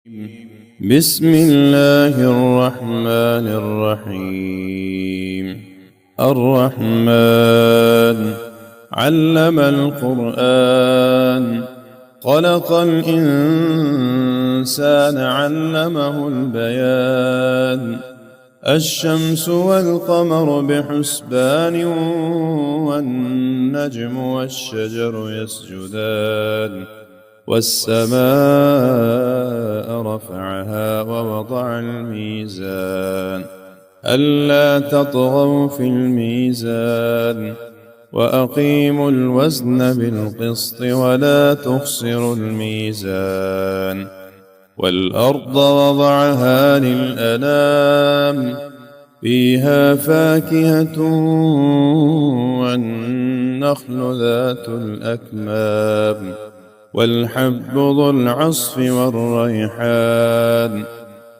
بسم الله الرحمن الرحيم. الرحمن علم القرآن، خلق الإنسان علمه البيان. الشمس والقمر بحسبان، والنجم والشجر يسجدان. والسماء رفعها ووضع الميزان، ألا تطغوا في الميزان، وأقيموا الوزن بالقسط ولا تخسروا الميزان. والأرض وضعها للأنام، فيها فاكهة والنخل ذات الأكمام، والحب ذو العصف والريحان.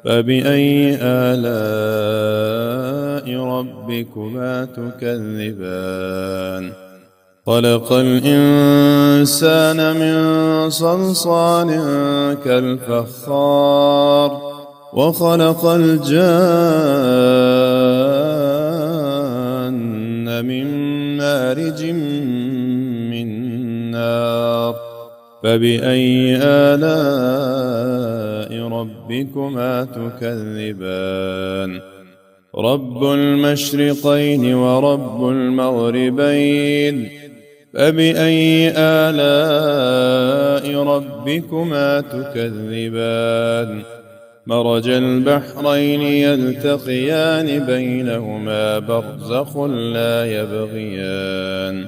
فبأي آلاء ربكما تكذبان؟ خلق الإنسان من صلصال كالفخار، وخلق الجان من مارج من نار. فبأي آلاء ربكما تكذبان؟ رب المشرقين ورب المغربين، فبأي آلاء ربكما تكذبان؟ مرج البحرين يلتقيان، بينهما برزخ لا يبغيان.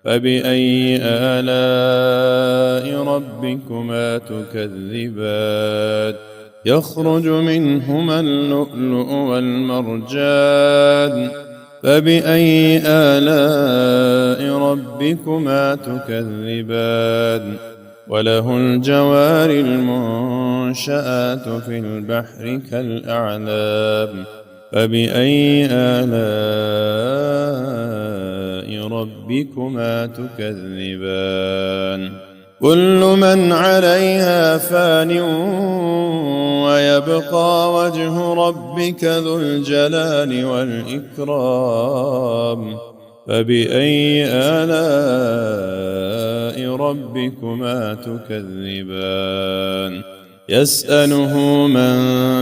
فبأي آلاء ربكما تكذبان؟ يخرج منهما اللؤلؤ والمرجان. فبأي آلاء ربكما تكذبان؟ وله الجوار المنشآت في البحر كالأعلام. فبأي آلاء ربكما تكذبان؟ كل من عليها فان، ويبقى وجه ربك ذو الجلال والإكرام. فبأي آلاء ربكما تكذبان؟ يسأله من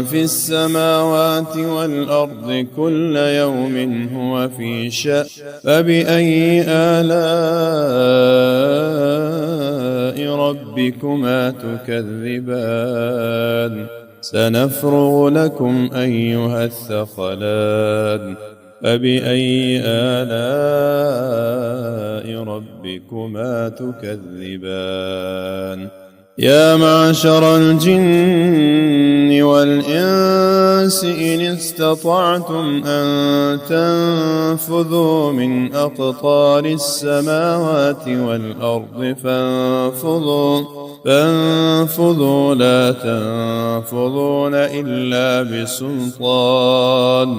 في السماوات والأرض كل يوم هو في شأن. فبأي آلاء ربكما تكذبان؟ سنفرغ لكم أيها الثقلان. فبأي آلاء ربكما تكذبان؟ يا معشر الجن والإنس إن استطعتم أن تنفذوا من أقطار السماوات والأرض فانفذوا لا تنفذون إلا بسلطان.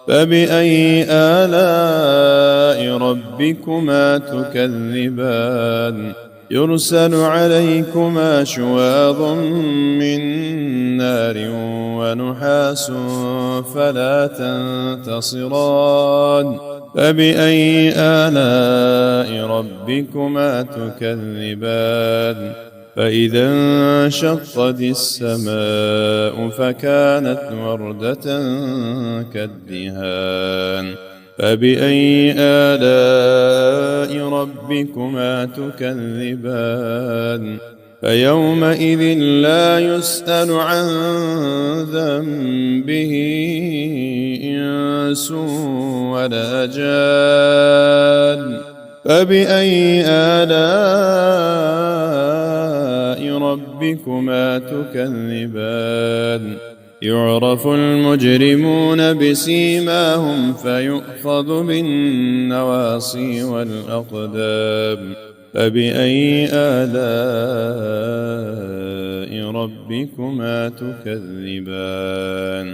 فبأي آلاء ربكما تكذبان؟ يرسل عليكما شواظ من نار ونحاس فلا تنتصران. فبأي آلاء ربكما تكذبان؟ فإذا انشقت السماء فكانت وردة كالدهان. فبأي آلاء ربكما تكذبان؟ فيومئذ لا يسأل عن ذنبه إنس ولا جان. فبأي آلاء ربكما تكذبان؟ يعرف المجرمون بسيماهم فيؤخذ بالنواصي والأقدام. فبأي آلاء ربكما تكذبان؟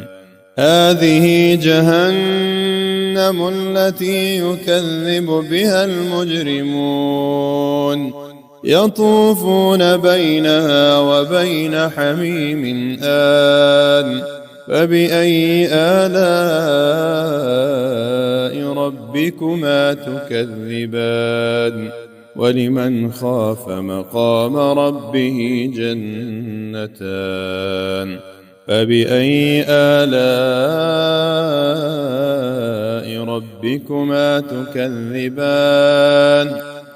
هذه جهنم التي يكذب بها المجرمون، يطوفون بينها وبين حميم آن فبأي آلاء ربكما تكذبان ولمن خاف مقام ربه جنتان فبأي آلاء ربكما تكذبان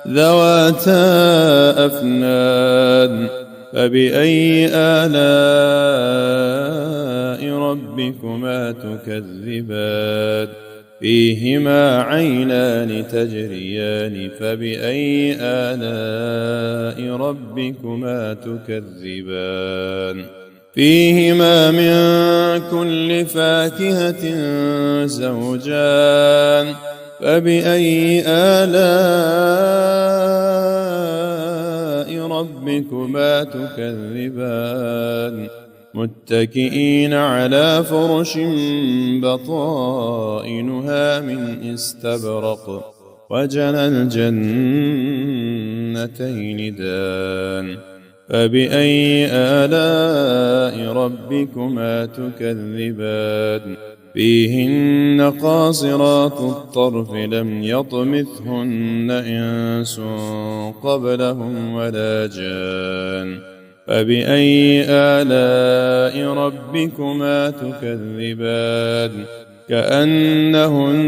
ذواتا أفنان فبأي آلاء ربكما تكذبان فيهما عينان تجريان فبأي آلاء ربكما تكذبان فيهما من كل فاكهة زوجان فبأي آلاء ربكما تكذبان متكئين على فرش بطائنها من استبرق وجنى الجنتين دان فبأي آلاء ربكما تكذبان فيهن قاصرات الطرف لم يطمثهن إنس قبلهم ولا جان فبأي آلاء ربكما تكذبان كأنهن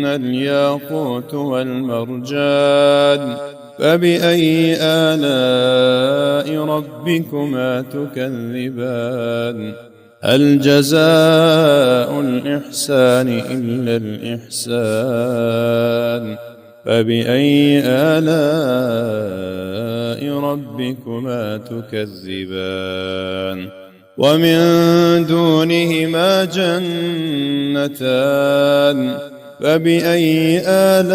الياقوت والمرجان فبأي آلاء ربكما تكذبان هل جزاء الإحسان إلا الإحسان فبأي آلاء ربكما تكذبان ومن دونهما جنتان فبأي آلاء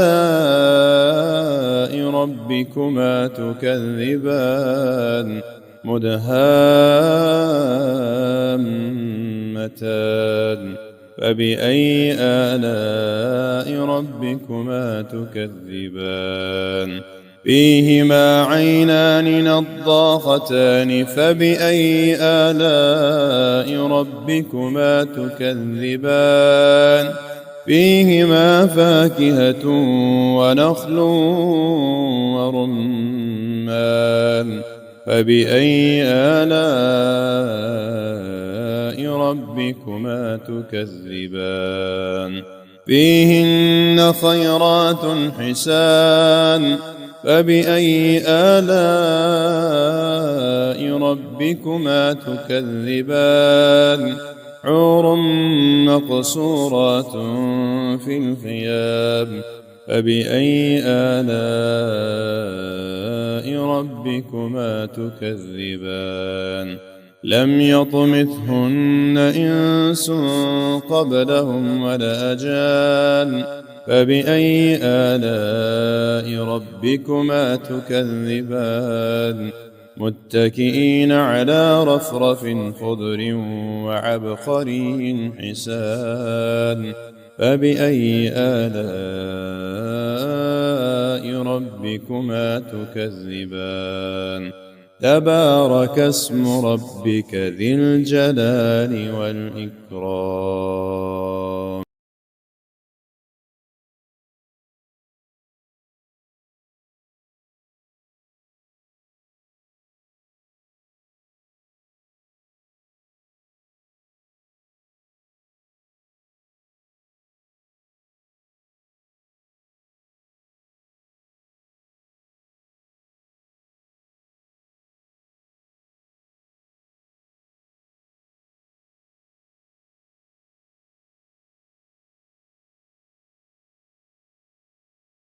ربكما تكذبان مدهامتان فبأي آلاء ربكما تكذبان فيهما عينان نضاختان فبأي آلاء ربكما تكذبان فيهما فاكهة ونخل ورمان فبأي آلاء ربكما تكذبان فيهن خيرات حسان فبأي آلاء ربكما تكذبان حور مقصورات في الخيام فبأي آلاء ربكما تكذبان لم يطمثهن إنس قبلهم ولا جان فبأي آلاء ربكما تكذبان متكئين على رفرف خضر وعبقري حسان فبأي آلاء ربكما تكذبان تبارك اسم ربك ذي الجلال والإكرام